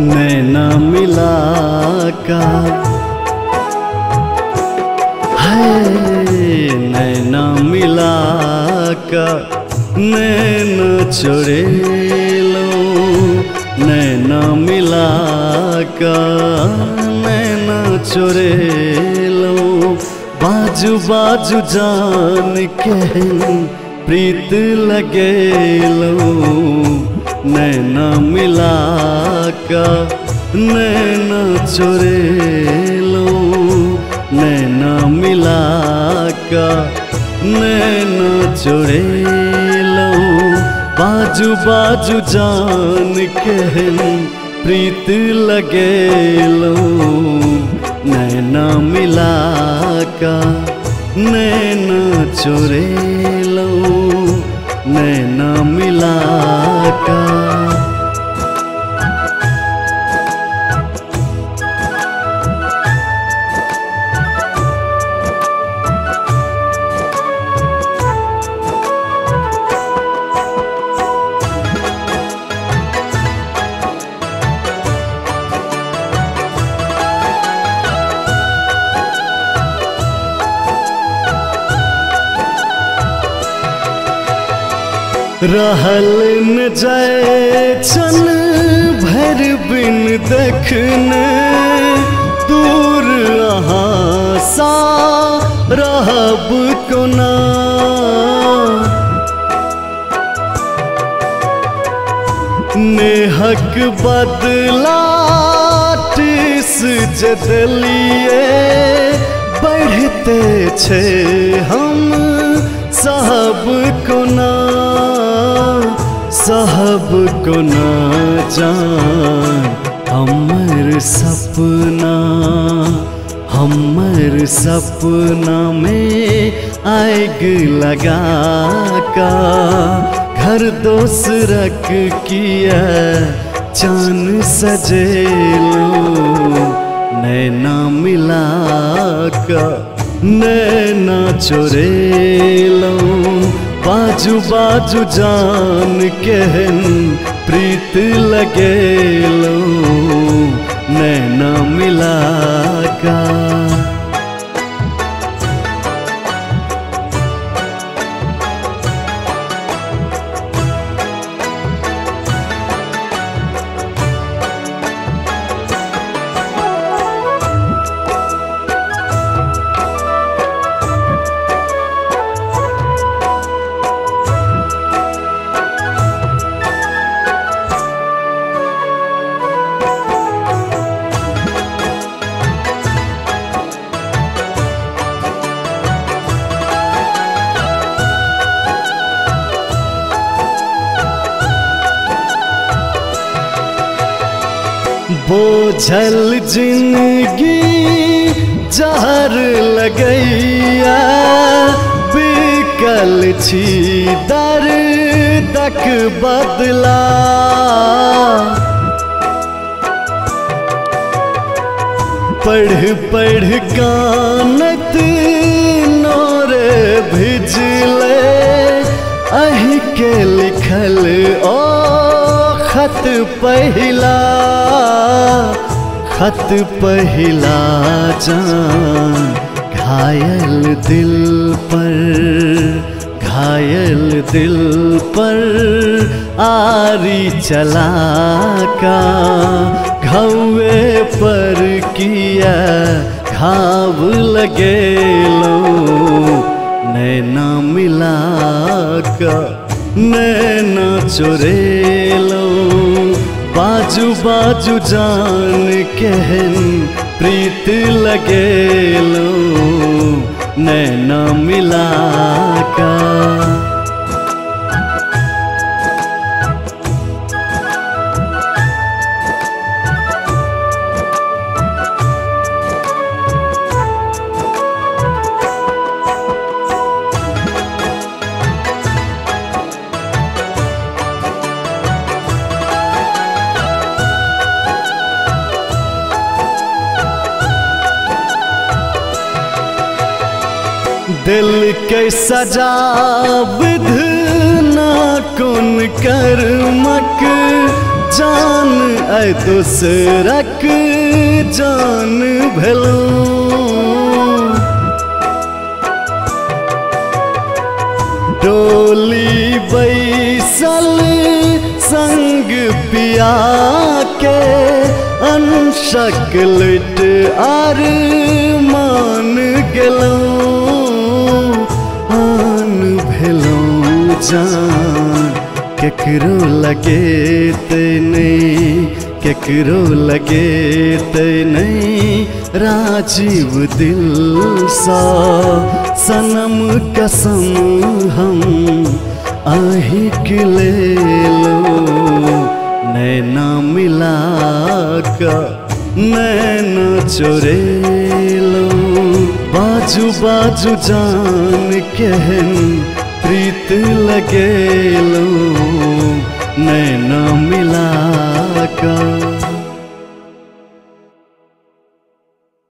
नैना मिला का है, नैना मिला का नैना चुरे लो, नैना मिला का नैना चुरे लो। बाजू बाजू जान के प्रीत लगे लो, नैना मिला का नैना चुरे लो, नैना मिला का नैना चुरे लो। बाजू बाजू जान के प्रीत लगे लो, नैना मिला का नैना चुरे लो, नैना मिला का। रहल न जाए छन भर बिन देखने, दूर अहाँ सा रहब कोना। नेहक बदला टिस जदलिए बढ़ते छे हम साहब कोना, साहब को ना जान हमर सपना, हमर सपना में आग लगा का। घर दोसरक किया चान सजे लो, नैना मिला का नैना चुरे लो। बाजू बाजू जान के प्रीत लगे लो, नैना मिला का। बोझल जिंदगी जहर लगैया, बिकल छी दर्दक बदला। पढ़ पढ़ कानत नोरे भिजले, अहि के लिखल ओ खत पहिला, खत पहिला जान घायल दिल पर, घायल दिल पर आरी चला का। घावे पर किया घाव लगे लो, नैना मिला का नैना चुरे लो। बाजू बाजू जान के प्रीत लगे लो, नैना मिला का। दिल के सजा विधना कौन कर्मक, जान ऐ दूसरक जान भेलू। डोली बैसल संग पिया के अनशक लुट आर मान गेलूं। आन भेलूं जान केकरो लगे ते नहीं, केकरो लगे ते नहीं। राजीव दिल सा सनम कसम हम आही के ले लो। नैना मिला का नैना चोरे लो। बाजू बाजू जान कहन प्रीत लगे लो। नैना मिला का